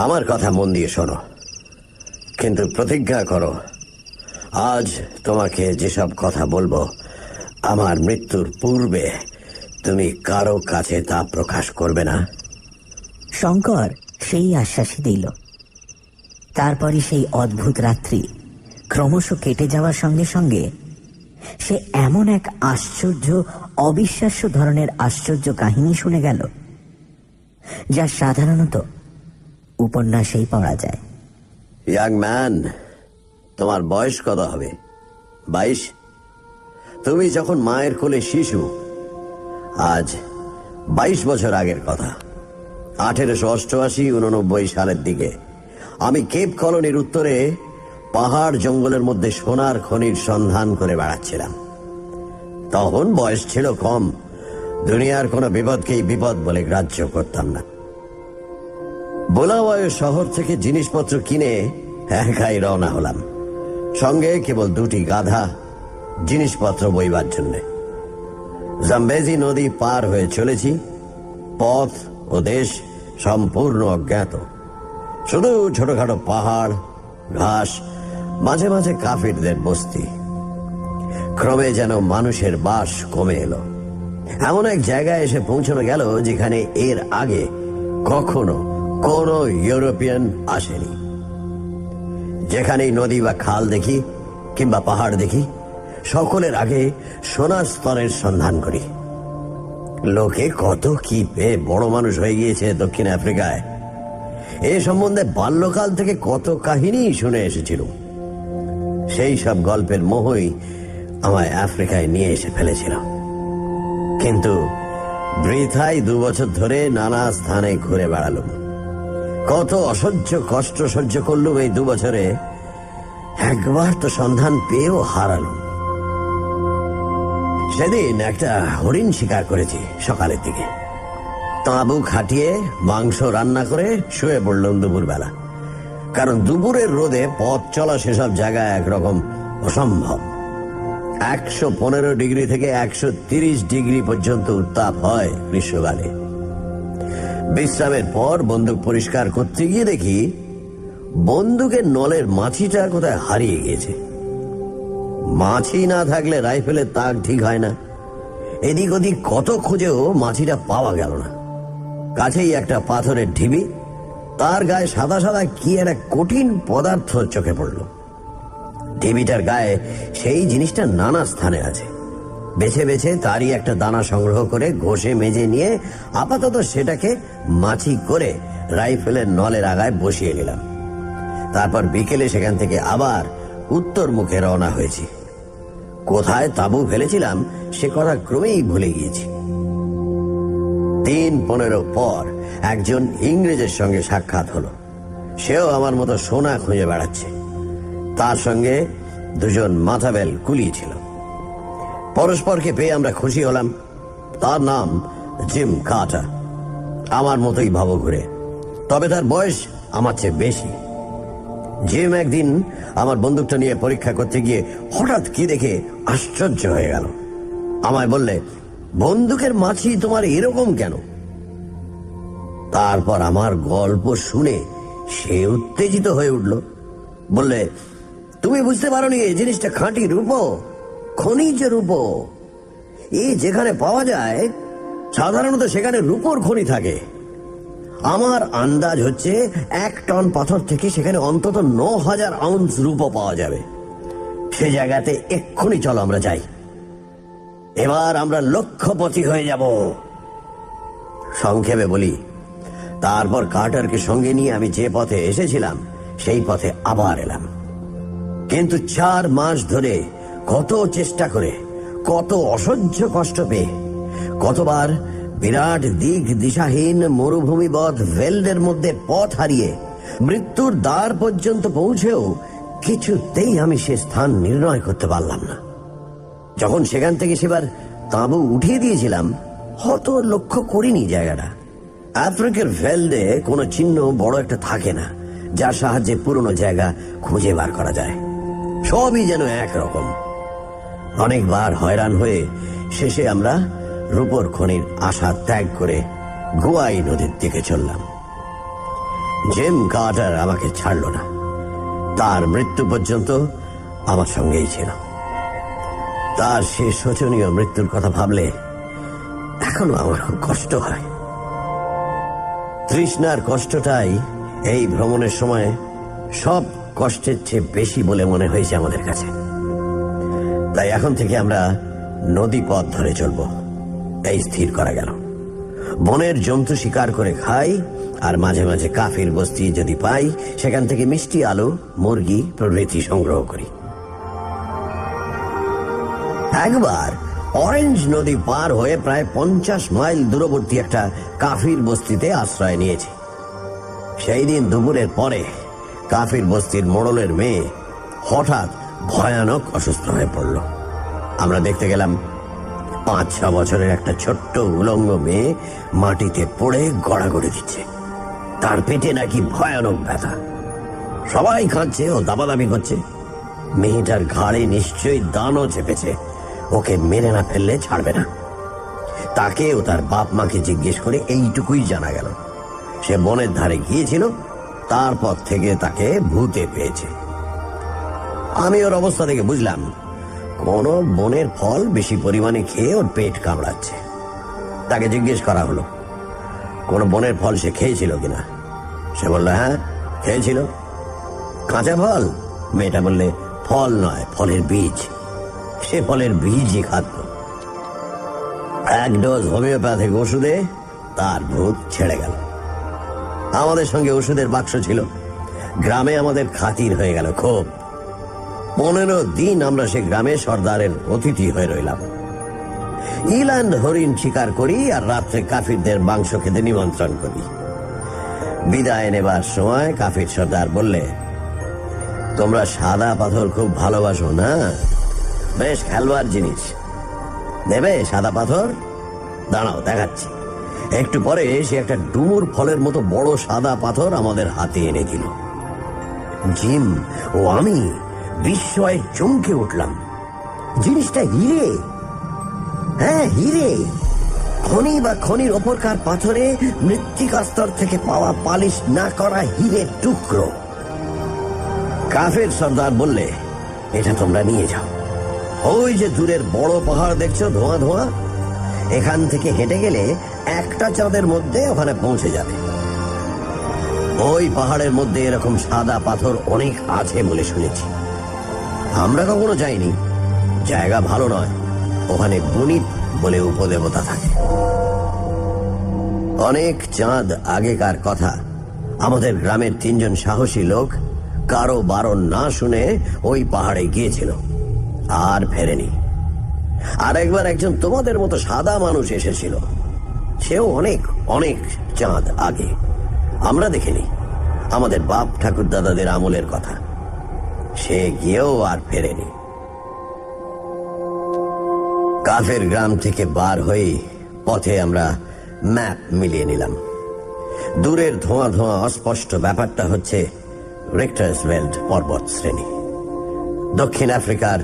আমার কথা মন দিয়ে শোনো, কিন্তু প্রতিজ্ঞা করো, আজ তোমাকে যেসব কথা বলবো, আমার মৃত্যুর পূর্বে তুমি কারো কাছে তা প্রকাশ করবে না। শঙ্কর সেই আশ্বাসই দিল। তারপরই সেই অদ্ভুত রাত্রি ক্রমশ কেটে যাওয়ার সঙ্গে সঙ্গে সে এমন এক আশ্চর্য, অবিশ্বাস্য ধরনের আশ্চর্য কাহিনী শুনে গেল, যা সাধারণত উপন্যাসেই পড়া যায়। ইয়াং ম্যান, তোমার বয়স কত হবে? 22? তুমি যখন মায়ের কোলে শিশু, আজ 22 বছর আগের কথা, 1888-89 সালের দিকে আমি কেপ কলোনির উত্তরে পাহাড় জঙ্গলের মধ্যে সোনার খনির সন্ধান করে বেড়াচ্ছিলাম। তখন বয়স ছিল কম, দুনিয়ার কোনো বিপদকেই বিপদ বলে গ্রাহ্য করতাম না। বোলাওয়ায় শহর থেকে জিনিসপত্র কিনে একাই রওনা হলাম, সঙ্গে কেবল 2টি গাধা, জিনিসপত্র বইবার জন্য। জাম্বেজি নদী পার হয়ে চলেছি, পথ ও দেশ সম্পূর্ণ অজ্ঞাত। শুধু ছোটখাটো পাহাড়, ঘাস, মাঝে মাঝে কাফিরদের বস্তি। ক্রমে যেন মানুষের বাস কমে এলো। এমন এক জায়গায় এসে পৌঁছানো গেল যেখানে এর আগে কখনো কোনো ইউরোপিয়ান আসেনি। যেখানেই নদী বা খাল দেখি কিংবা পাহাড় দেখি, সকলের আগে সোনার স্তরের সন্ধান করি। লোকে কত কি পেয়ে বড় মানুষ হয়ে গিয়েছে দক্ষিণ আফ্রিকায়, এ সম্বন্ধে বাল্যকাল থেকে কত কাহিনী শুনে এসেছিল। সেই সব গল্পের মোহই আমায় আফ্রিকায় নিয়ে এসে ফেলেছিল। কিন্তু বৃথায় 2 বছর ধরে নানা স্থানে ঘুরে বেড়ালুম। কত অসহ্য কষ্ট সহ্য করলুম এই 2 বছরে, একবার তো সন্ধান পেয়েও হারালুম। সেদিন একটা হরিণ শিকার করেছি সকালের দিকে। তাঁবু খাটিয়ে মাংস রান্না করে শুয়ে পড়লাম দুপুরবেলা, কারণ দুপুরের রোদে পথ চলা সেসব জায়গায় একরকম অসম্ভব। 115 ডিগ্রি থেকে 130 ডিগ্রি পর্যন্ত উত্তাপ হয় গ্রীষ্মকালে। বিশ্রামের পর বন্দুক পরিষ্কার করতে গিয়ে দেখি বন্দুকের নলের মাছিটা কোথায় হারিয়ে গিয়েছে। মাছি না থাকলে রাইফেলের তাক ঠিক হয় না। এদিক ওদিক কত খুঁজেও মাছিটা পাওয়া গেল না। কাছেই একটা পাথরের ঢিবি, তার গায়ে সাদা সাদা কি একটা কঠিন পদার্থ চোখে পড়ল। ঢিবিটার গায়ে সেই জিনিসটা নানা স্থানে আছে। বেছে বেছে তারই একটা দানা সংগ্রহ করে ঘষে মেজে নিয়ে আপাতত সেটাকে মাছি করে রাইফেলের নলের আগায় বসিয়ে নিলাম। তারপর বিকেলে সেখান থেকে আবার উত্তর মুখে রওনা হয়েছি। কোথায় তাঁবু ফেলেছিলাম সে কথা ক্রমেই ভুলে গিয়েছি। 3-15 পর একজন ইংরেজের সঙ্গে সাক্ষাৎ হলো। সেও আমার মতো সোনা খুঁজে বেড়াচ্ছে। তার সঙ্গে 2 মাথাবেল কুলি ছিল। পরস্পরকে পেয়ে আমরা খুশি হলাম। তার নাম জিম কার্টার, আমার মতোই ভাবঘুরে, তবে তার বয়স আমার চেয়ে বেশি। জিম একদিন আমার বন্দুকটা নিয়ে পরীক্ষা করতে গিয়ে হঠাৎ কি দেখে আশ্চর্য হয়ে গেল। আমায় বললে, বন্দুকের মাছি তোমার এরকম কেন? তারপর আমার গল্প শুনে সে উত্তেজিত হয়ে উঠল। বললে, তুমি বুঝতে পারোনি এই জিনিসটা খাঁটি রূপো, খনিজ রূপো। এই যেখানে পাওয়া যায় সাধারণত সেখানে রূপোর খনি থাকে। আমার আন্দাজ হচ্ছে 1 টন পাথর থেকে সেখানে অন্তত 9000 আউন্স রূপো পাওয়া যাবে। সে জায়গাতে এক্ষুনি চলো আমরা যাই। এবার আমরা লক্ষ্যপতি হয়ে যাব। সংক্ষেপে বলি, তারপর কার্টারকে সঙ্গে নিয়ে আমি যে পথে এসেছিলাম সেই পথে আবার এলাম। কিন্তু 4 মাস ধরে কত চেষ্টা করে, কত অসহ্য কষ্ট পেয়ে, কতবার বিরাট দিক দিশাহীন মরুভূমিবৎ ভেল্ডের মধ্যে পথ হারিয়ে মৃত্যুর দ্বার পর্যন্ত পৌঁছেও কিছুতেই আমি সে স্থান নির্ণয় করতে পারলাম না। যখন সেখান থেকে সেবার তাঁবু উঠিয়ে দিয়েছিলাম, হয়তো লক্ষ্য করিনি জায়গাটা। আফ্রিকার ভেল্ডে কোনো চিহ্ন বড় একটা থাকে না যার সাহায্যে পুরনো জায়গা খুঁজে বার করা যায়। সবই যেন একরকম। অনেকবার হয়রান হয়ে শেষে আমরা রূপোর খনির আশা ত্যাগ করে গোয়াই নদীর দিকে চললাম। জিম কার্টার আমাকে ছাড়ল না, তার মৃত্যু পর্যন্ত আমার সঙ্গেই ছিল। তার সে শোচনীয় মৃত্যুর কথা ভাবলে এখনো আমার খুব কষ্ট হয়। তৃষ্ণার কষ্টটাই এই ভ্রমণের সময় সব কষ্টের চেয়ে বেশি বলে মনে হয়েছে আমাদের কাছে। তাই এখন থেকে আমরা নদী পথ ধরে চলব, এই স্থির করা গেল। বনের জন্তু শিকার করে খাই, আর মাঝে মাঝে কাফির বস্তি যদি পাই সেখান থেকে মিষ্টি আলু, মুরগি প্রভৃতি সংগ্রহ করি। একবার অরেঞ্জ নদী পার হয়ে প্রায় 50 মাইল দূরবর্তী একটা কাফির বস্তিতে আশ্রয় নিয়েছি। সেই দিন দুপুরের পরে কাফির বস্তির মোড়লের মেয়ে হঠাৎ ভয়ানক অসুস্থ হয়ে পড়ল। আমরা দেখতে গেলাম 5-6 বছরের একটা ছোট্ট উলঙ্গ মেয়ে মাটিতে পড়ে গড়াগড়ি দিচ্ছে। তার পেটে নাকি ভয়ানক ব্যথা। সবাই কাঁদছে ও দাবাদাবি করছে। মেয়েটার ঘাড়ে নিশ্চয়ই দানও চেপেছে, ওকে মেরে না ফেললে ছাড়বে না। তাকে ও তার বাপ মাকে জিজ্ঞেস করে এইটুকুই জানা গেল, সে বনের ধারে গিয়েছিল, তারপর থেকে তাকে ভূতে পেয়েছে। আমি ওর অবস্থা দেখে বুঝলাম কোন বনের ফল বেশি পরিমাণে খেয়ে ওর পেট কামড়াচ্ছে। তাকে জিজ্ঞেস করা হলো কোন বনের ফল সে খেয়েছিল কিনা। সে বলল হ্যাঁ খেয়েছিল। কাঁচা ফল? মেয়েটা বললে ফল নয়, ফলের বীজ। সে ফলের বীজই খাদ্য। 1 ডোজ হোমিওপ্যাথিক ওষুধে তার ভূত ছেড়ে গেল। আমাদের সঙ্গে ওষুধের বাক্স ছিল। গ্রামে আমাদের খাতির হয়ে গেল খুব। 15 দিন আমরা সে গ্রামে সর্দারের অতিথি হয়ে রইলাম। ইল্যান্ড হরিণ শিকার করি আর রাত্রে কাফিরদের মাংস খেতে নিমন্ত্রণ করি। বিদায় নেবার সময় কাফির সর্দার বললে, তোমরা সাদা পাথর খুব ভালোবাসো না? বেশ খেলবার জিনিস, দেবে সাদা পাথর? দাঁড়াও দেখাচ্ছি। একটু পরে সে একটা ডুমুর ফলের মতো বড় সাদা পাথর আমাদের হাতে এনে দিল। জিম ও আমি বিস্ময়ে চমকে উঠলাম। জিনিসটা হিরে। হ্যাঁ হিরে। খনি বা খনির ওপরকার পাথরে মৃত্তিকা স্তর থেকে পাওয়া পালিশ না করা হিরের টুকরো। কাফের সর্দার বললে, এটা তোমরা নিয়ে যাও। ওই যে দূরের বড় পাহাড় দেখছো ধোঁয়া ধোঁয়া, এখান থেকে হেঁটে গেলে একটা চাঁদের মধ্যে ওখানে পৌঁছে যাবে। ওই পাহাড়ের মধ্যে এরকম সাদা পাথর অনেক আছে বলে শুনেছি। আমরা কখনো যাইনি, জায়গা ভালো নয়। ওখানে গুণিত বলে উপদেবতা থাকে। অনেক চাঁদ আগেকার কথা, আমাদের গ্রামের 3 জন সাহসী লোক কারো বারণ না শুনে ওই পাহাড়ে গিয়েছিল, আর ফেরেনি। আর একবার একজন তোমাদের মতো সাদা মানুষ এসেছিল, সেও অনেক অনেক চাঁদ আগে, আমরা দেখিনি। আমাদের বাপ ঠাকুর দাদাদের আমলের কথা। সে গিয়েও আর ফেরেনি। কাফের গ্রাম থেকে বার হয়ে পথে আমরা ম্যাপ মিলিয়ে নিলাম। দূরের ধোঁয়া ধোঁয়া অস্পষ্ট ব্যাপারটা হচ্ছে রিক্টার্সভেল্ড পর্বত শ্রেণী, দক্ষিণ আফ্রিকার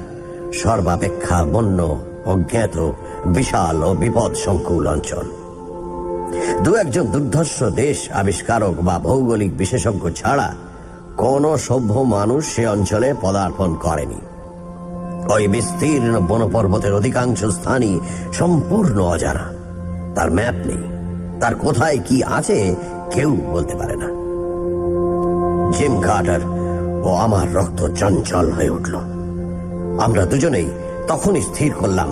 সর্বাপেক্ষা বন্য, অজ্ঞাত, বিশাল ও বিপদ সংকুল অঞ্চল। 2-1 দুর্ধর্ষ দেশ আবিষ্কারক বা ভৌগোলিক বিশেষজ্ঞ ছাড়া কোন সভ্য মানুষ সে অঞ্চলে পদার্পণ করেনি। ওই বিস্তীর্ণ বনপর্বতের অধিকাংশ স্থানই সম্পূর্ণ অজানা। তার ম্যাপ নেই, তার কোথায় কি আছে কেউ বলতে পারে না। জিম কার্টার ও আমার রক্ত চঞ্চল হয়ে উঠল। আমরা দুজনেই তখনই স্থির করলাম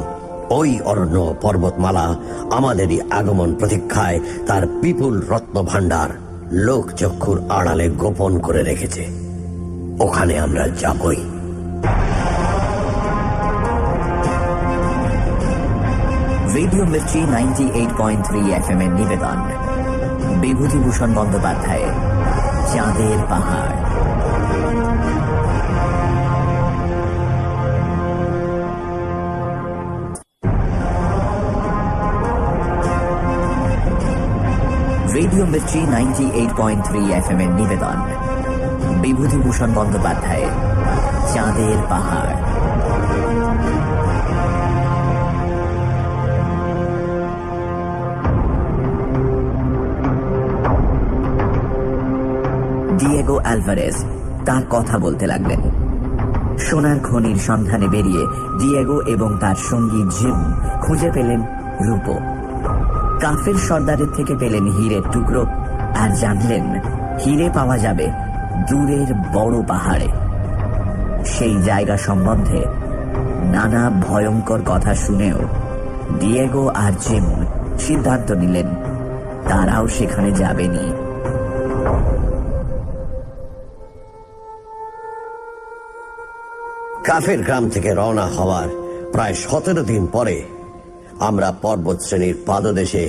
ওই অরণ্য পর্বতমালা আমাদেরই আগমন প্রতীক্ষায় তার বিপুল রত্ন ভাণ্ডার লোকচক্ষুর আড়ালে গোপন করে রেখেছে। ওখানে আমরা যাবই। রেডিও মির্চি 98.3 FM এর নিবেদন, বিভূতিভূষণ বন্দ্যোপাধ্যায়ের চাঁদের পাহাড়। রেডিও মির্চি 98.3 FM এর নিবেদন, বিভূতিভূষণ বন্দ্যোপাধ্যায়ের চাঁদের পাহাড়। ডিয়েগো আলভারেজ তার কথা বলতে লাগলেন। সোনার খনির সন্ধানে বেরিয়ে ডিয়েগো এবং তার সঙ্গী জিম খুঁজে পেলেন রূপো। কাফের সর্দারের থেকে পেলেন হীরের টুকরো, আর জানলেন হীরে পাওয়া যাবে দূরের বড় পাহাড়ে। সেই জায়গা সম্বন্ধে নানা ভয়ঙ্কর কথা শুনেও ডিয়েগো আর জিম সিদ্ধান্ত নিলেন তারাও সেখানে যাবেনি। কাফের গ্রাম থেকে রওনা হওয়ার প্রায় 17 দিন পরে আমরা পর্বত শ্রেণীর পাদদেশে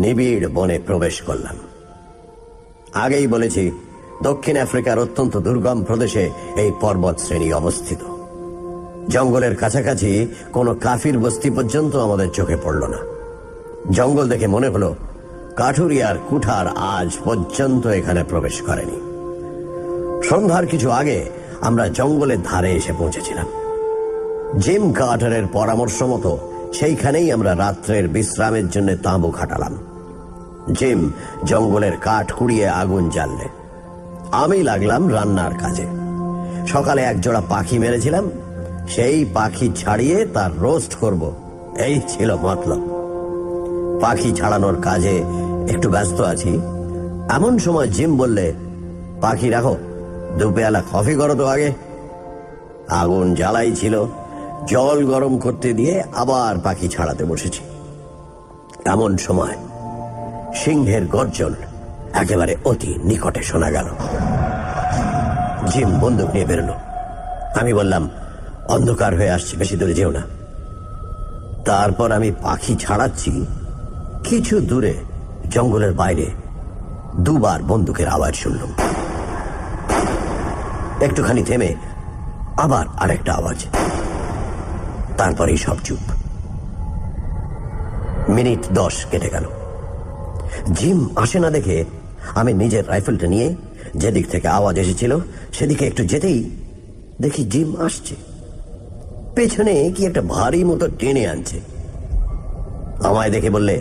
নিবিড় বনে প্রবেশ করলাম। আগেই বলেছি, দক্ষিণ আফ্রিকার অত্যন্ত দুর্গম প্রদেশে এই পর্বত শ্রেণী অবস্থিত। জঙ্গলের কাছাকাছি কোনো কাফির বস্তি পর্যন্ত আমাদের চোখে পড়ল না। জঙ্গল দেখে মনে হলো কাঠুরিয়ার কুঠার আজ পর্যন্ত এখানে প্রবেশ করেনি। সন্ধ্যার কিছু আগে আমরা জঙ্গলের ধারে এসে পৌঁছেছিলাম। জিম কার্টারের পরামর্শ মতো সেইখানেই আমরা রাত্রের বিশ্রামের জন্য তাঁবু খাটালাম। জিম জঙ্গলের কাঠ কুড়িয়ে আগুন জ্বাললে, আমি লাগলাম রান্নার কাজে। সকালে এক জোড়া পাখি মেরেছিলাম, সেই পাখি ছাড়িয়ে তার রোস্ট করব, এই ছিল মতলব। পাখি ছাড়ানোর কাজে একটু ব্যস্ত আছি, এমন সময় জিম বললে, পাখি রাখো, 2 পেয়ালা কফি করো তো আগে। আগুন জ্বালাই ছিল, জল গরম করতে দিয়ে আবার পাখি ছাড়াতে বসেছি। এমন সময় সিংহের গর্জন একেবারে অতি নিকটে শোনা গেল। জিম বন্দুক নিয়ে বেরোলো। আমি বললাম, অন্ধকার হয়ে আসছে, বেশি দূরে যেও না। তারপর আমি পাখি ছাড়াচ্ছি, কিছু দূরে জঙ্গলের বাইরে 2 বার বন্দুকের আওয়াজ শুনলাম। একটুখানি থেমে আবার আরেকটা আওয়াজ, তারপরেই সব চুপ। মিনিট 10 কেটে গেল। জিম আসে না দেখে আমি নিজের রাইফেলটা নিয়ে যেদিক থেকে আওয়াজ এসেছিল সেদিকে একটু যেতেই দেখি জিম আসছে। পেছনে কি একটা ভারী মতো টেনে আনছে। আমায় দেখে বললে,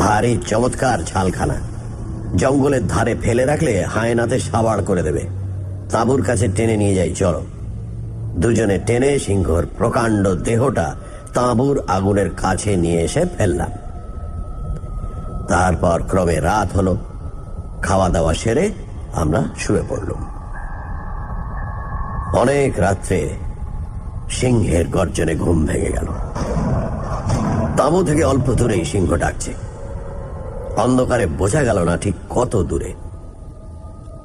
ভারী চমৎকার ছালখানা, জঙ্গলের ধারে ফেলে রাখলে হায়নাতে সাবাড় করে দেবে। তাঁবুর কাছে টেনে নিয়ে যাই, চলো। দুজনে টেনে সিংহর প্রকাণ্ড দেহটা তাঁবুর আগুনের কাছে নিয়ে এসে ফেললাম। তারপর ক্রমে রাত হলো। খাওয়া দাওয়া সেরে আমরা শুয়ে পড়লাম। অনেক রাত্রে সিংহের গর্জনে ঘুম ভেঙে গেল। তাঁবু থেকে অল্প দূরেই সিংহ ডাকছে। অন্ধকারে বোঝা গেল না ঠিক কত দূরে।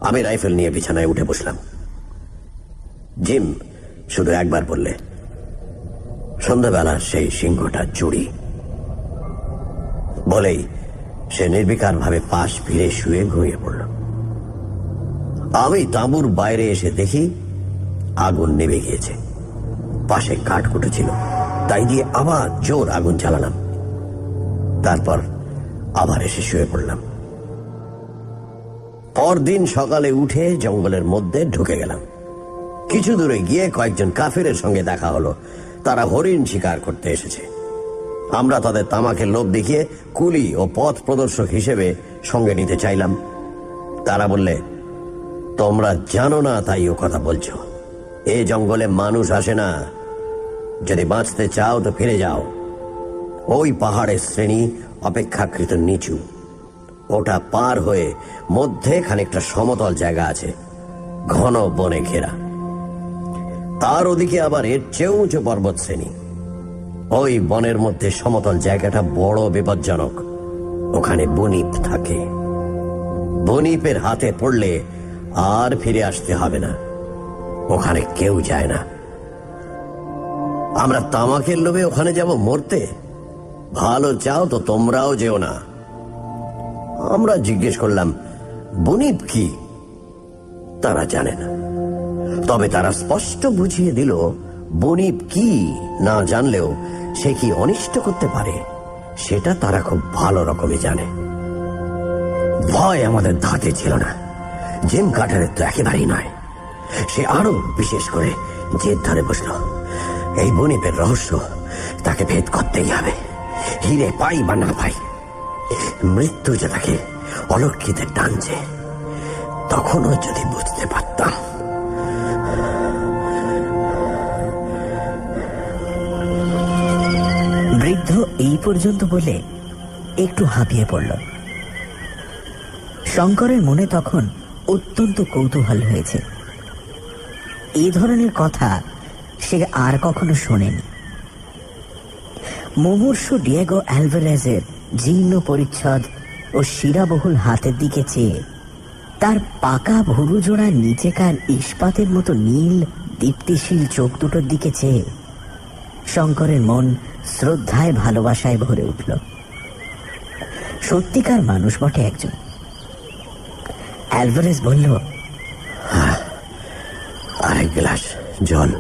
আমি রাইফেল নিয়ে বিছানায় উঠে বসলাম। জিম শুধু একবার বললে, সন্ধ্যাবেলা সেই সিংহটা চুরি। বলেই সে নির্বিকার ভাবে পাশ ফিরে শুয়ে ঘুমিয়ে পড়ল। আমি তাঁবুর বাইরে এসে দেখি আগুন নেমে গিয়েছে। পাশে কাঠকুটো ছিল, তাই দিয়ে আবার জোর আগুন জ্বালালাম। তারপর আবার এসে শুয়ে পড়লাম। পরদিন সকালে উঠে জঙ্গলের মধ্যে ঢুকে গেলাম। কিছু দূরে গিয়ে কয়েকজন কাফিরের সঙ্গে দেখা হলো। তারা হরিণ শিকার করতে এসেছে। আমরা তাদের তামাকের লোভ দেখিয়ে কুলি ও পথ প্রদর্শক হিসেবে সঙ্গে নিতে চাইলাম। তারা বললে, তোমরা জানো না তাই ও কথা বলছো। এ জঙ্গলে মানুষ আসে না, যদি বাঁচতে চাও তো ফিরে যাও। ওই পাহাড়ের শ্রেণী অপেক্ষাকৃত নিচু, ওটা পার হয়ে মধ্যে খানিকটা সমতল জায়গা আছে, ঘন বনে ঘেরা। তার ওদিকে আবার এর চেয়ে উঁচু পর্বত শ্রেণী। ওই বনের মধ্যে সমতল জায়গাটা বড় বিপজ্জনক। ওখানে বনিপ থাকে। বনিপের হাতে পড়লে আর ফিরে আসতে হবে না। ওখানে কেউ যায় না। আমরা তামাকের লোভে ওখানে যাব মরতে? ভালো চাও তো তোমরাও যেও না। আমরা জিজ্ঞেস করলাম, বনিপ কি? তারা জানে না। তবে তারা স্পষ্ট বুঝিয়ে দিল, বনিপ কি না জানলেও সে কি অনিষ্ট করতে পারে সেটা তারা খুব ভালো রকমই জানে। ভয় আমাদের ধাতে ছিল না। জিম কার্টারের তো একেবারেই নয়। সে আরো বিশেষ করে জেদ ধরে বসল, এই বনিপের রহস্য তাকে ভেদ করতেই হবে। হিরে পাই বা না পাই, মৃত্যু যে তাকে অলক্ষিতে টানছে, তখনও যদি বুঝতে পারতাম। বৃদ্ধ এই পর্যন্ত বলে একটু হাঁপিয়ে পড়ল। শঙ্করের মনে তখন অত্যন্ত কৌতূহল হয়েছে। এই ধরনের কথা সে আর কখনো শোনেনি। মুমূর্ষু ডিয়েগো অ্যালভারেজের জীর্ণ পরিচ্ছদ ও শিরাবহুল হাতের দিকে চেয়ে, তার পাকা ভুরু জোড়া নিচেকার ইস্পাতের মতো নীল দীপ্তিশীল চোখ দুটোর দিকে চেয়ে শঙ্করের মন শ্রদ্ধায় ভালোবাসায় ভরে উঠল। সত্যিকার মানুষ বটে একজন। অ্যালভারেজ বলল, আরেক গ্লাস জল।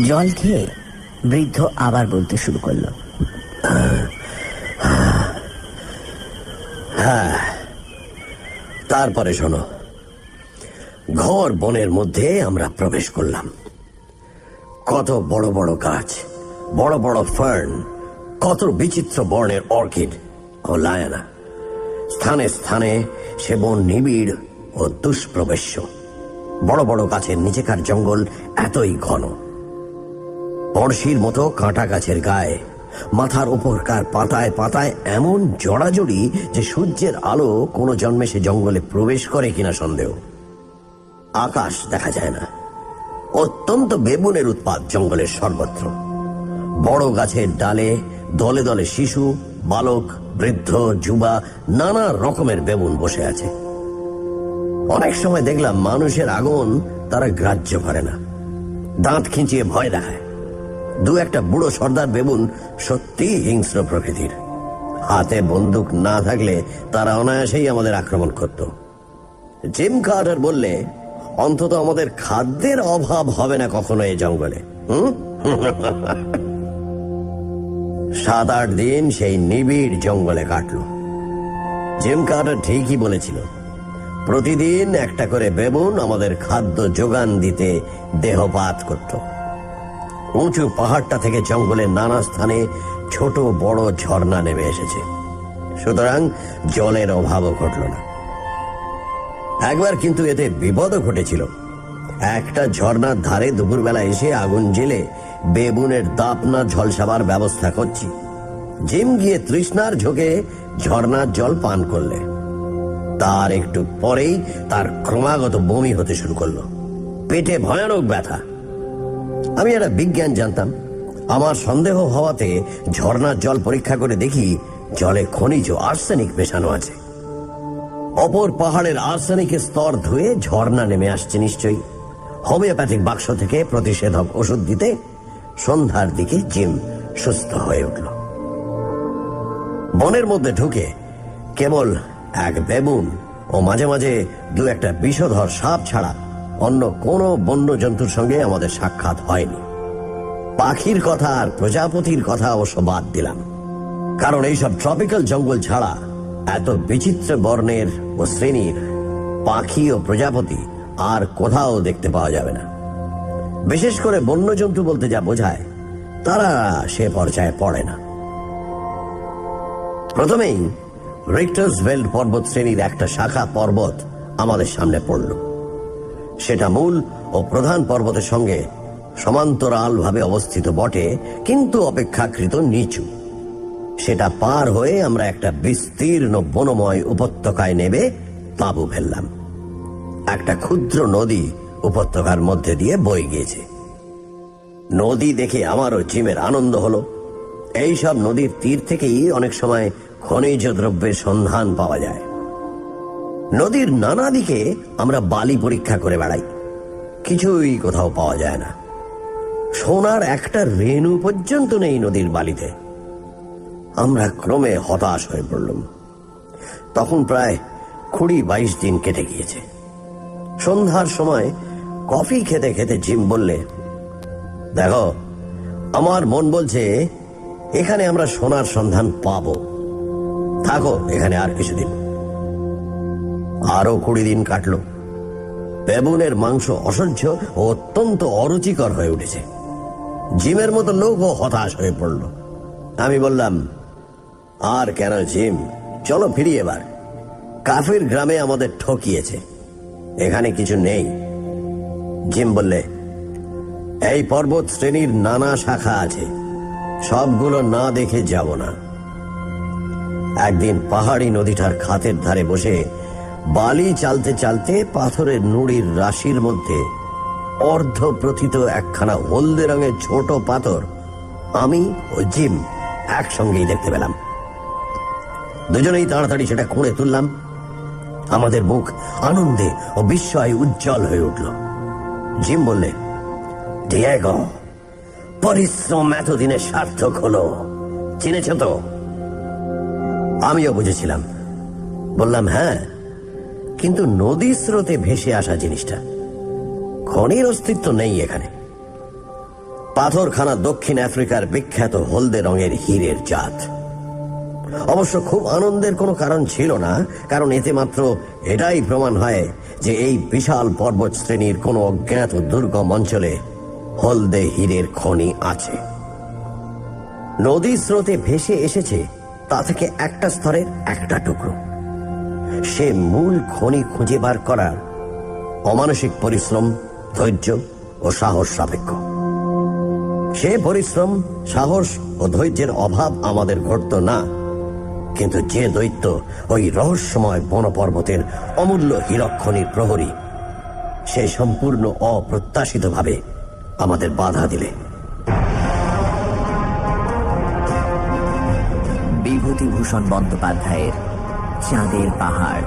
জল খেয়ে বৃদ্ধ আবার বলতে শুরু করল, হ্যাঁ, তারপরে শোনো। ঘর বনের মধ্যে আমরা প্রবেশ করলাম। কত বড় বড় গাছ, বড় বড় ফার্ন, কত বিচিত্র বর্ণের অর্কিড ও লায়ানা। স্থানে স্থানে সে বন নিবিড় ও দুষ্প্রবেশ্য। বড় বড় গাছের নিচেকার জঙ্গল এতই ঘন, পড়শির মতো কাঁটা গাছের গায়ে মাথার উপরকার পাতায় পাতায় এমন জড়াজড়ি যে সূর্যের আলো কোনো জন্মে সে জঙ্গলে প্রবেশ করে কিনা সন্দেহ। আকাশ দেখা যায় না। অত্যন্ত বেবুনের উৎপাত জঙ্গলের সর্বত্র। বড় গাছের ডালে দলে দলে শিশু, বালক, বৃদ্ধ, যুবা, নানা রকমের বেবুন বসে আছে। অনেক সময় দেখলাম মানুষের আগুন তারা গ্রাহ্য করে না, দাঁত খিঁচিয়ে ভয় দেখায়। দু একটা বুড়ো সর্দার বেবুন সত্যি হিংস্র প্রকৃতির। হাতে বন্দুক না থাকলে তারা অনায়াসেই আমাদের আক্রমণ করত। জিম কার্টার বললে, অন্তত আমাদের খাদ্যের অভাব হবে না কখনো এই জঙ্গলে। 7-8 দিন সেই নিবিড় জঙ্গলে কাটল। জিম কার্টার ঠিকই বলেছিল, প্রতিদিন একটা করে বেবুন আমাদের খাদ্য যোগান দিতে দেহপাত করত। উঁচু পাহাড়টা থেকে জঙ্গলের নানা স্থানে ছোট বড় ঝর্ণা নেমে এসেছে, সুতরাং জলের অভাবও ঘটল না। একবার কিন্তু এতে বিপদও ঘটেছিল। একটা ঝর্ণার ধারে দুপুরবেলা এসে আগুন জেলে বেবুনের দাপনা ঝলসাবার ব্যবস্থা করছি। জিম গিয়ে তৃষ্ণার ঝোঁকে ঝর্ণার জল পান করলে তার একটু পরেই তার ক্রমাগত বমি হতে শুরু করলো, পেটে ভয়ানক ব্যথা। আমি একটা বিজ্ঞান জানতাম। আমার সন্দেহ হওয়াতে ঝর্ণার জল পরীক্ষা করে দেখি জলে খনিজ আর্সেনিক মেশানো আছে। অপর পাহাড়ের আর্সেনিকের স্তর ধুয়ে ঝর্ণা নেমে আসছে নিশ্চয়ই। হোমিওপ্যাথিক বাক্স থেকে প্রতিষেধক ওষুধ দিতে সন্ধ্যার দিকে জিম সুস্থ হয়ে উঠল। বনের মধ্যে ঢুকে কেবল এক বেবুন ও মাঝে মাঝে দু একটা বিষধর সাপ ছাড়া অন্য কোনো বন্য জন্তুর সঙ্গে আমাদের সাক্ষাৎ হয়নি। পাখির কথা আর প্রজাপতির কথা অবশ্য বাদ দিলাম, কারণ এইসব ট্রপিক্যাল জঙ্গল ছাড়া এত বিচিত্র বর্ণের ও শ্রেণীর পাখি ও প্রজাপতি আর কোথাও দেখতে পাওয়া যাবে না। বিশেষ করে বন্যজন্তু বলতে যা বোঝায় তারা সে পর্যায়ে পড়ে না। প্রথমেই রিক্টার্সভেল্ড পর্বত শ্রেণীর একটা শাখা পর্বত আমাদের সামনে পড়ল। সেটা মূল ও প্রধান পর্বতের সঙ্গে সমান্তরালভাবে অবস্থিত বটে, কিন্তু অপেক্ষাকৃত নিচু। সেটা পার হয়ে আমরা একটা বিস্তীর্ণ বনময় উপত্যকায় নেমে তাঁবু ফেললাম। একটা ক্ষুদ্র নদী উপত্যকার মধ্যে দিয়ে বয়ে গিয়েছে। নদী দেখে আমারও জিমের আনন্দ হলো। এই সব নদীর তীর থেকেই অনেক সময় খনিজ দ্রব্যের সন্ধান পাওয়া যায়। নদীর নানা দিকে আমরা বালি পরীক্ষা করে বেড়াই, কিছুই কোথাও পাওয়া যায় না। সোনার একটা রেণু পর্যন্ত নেই নদীর বালিতে। আমরা ক্রমে হতাশ হয়ে পড়লাম। তখন প্রায় 20-22 দিন কেটে গিয়েছে। সন্ধ্যার সময় কফি খেতে খেতে জিম বললে, দেখো, আমার মন বলছে এখানে আমরা সোনার সন্ধান পাবো, থাকো এখানে আর কিছুদিন। আরো 20 দিন কাটলো। বেবুনের মাংস অসহ্য ও অত্যন্ত অরুচিকর হয়ে উঠেছে। জিমের মতো লোকও হতাশ হয়ে পড়ল। আমি বললাম, আর কেন জিম, চলো ফিরি এবার। কাফির গ্রামে আমাদের ঠকিয়েছে, এখানে কিছু নেই। জিম বললে, এই পর্বত শ্রেণীর নানা শাখা আছে, সবগুলো না দেখে যাব না। একদিন পাহাড়ি নদীটার খাতের ধারে বসে বালি চালতে চালতে পাথরের নুড়ির রাশির মধ্যে অর্ধ প্রথিত একখানা হলদে রঙের ছোট পাথর আমি ও জিম একসঙ্গেই দেখতে পেলাম। দুজনেই তাড়াতাড়ি সেটা খুঁড়ে তুললাম। আমাদের মুখ আনন্দে ও বিস্ময়ে উজ্জ্বল হয়ে উঠল। জিম বললে, ডিয়েগো, পরিশ্রম এতদিনে সার্থক হলো, চিনেছ তো? আমিও বুঝেছিলাম। বললাম, হ্যাঁ, কিন্তু নদী স্রোতে ভেসে আসা জিনিসটা, খনির অস্তিত্ব নেই এখানে। পাথরখানা দক্ষিণ আফ্রিকার বিখ্যাত হলদে রঙের হীরের জাত। অবশ্য খুব আনন্দের কোনো কারণ ছিল না, কারণ এতে মাত্র এটাই প্রমাণ হয় যে এই বিশাল পর্বত শ্রেণীর কোনো অজ্ঞাত দুর্গম অঞ্চলে হলদে হীরের খনি আছে। নদী স্রোতে ভেসে এসেছে তা থেকে একটা স্তরের একটা টুকরো। সে মূল খনি খুঁজে বার করার অমানসিক পরিশ্রম, ধৈর্য ও সাহস সাপেক্ষ। সে পরিশ্রম, সাহস ও ধৈর্যের অভাব আমাদের ঘটত না, কিন্তু যে দৈত্য ওই রহস্যময় বনপর্বতের অমূল্য হীরক খনির প্রহরী, সে সম্পূর্ণ অপ্রত্যাশিতভাবে আমাদের বাধা দিলে। বিভূতিভূষণ বন্দ্যোপাধ্যায়ের চাঁদের পাহাড়।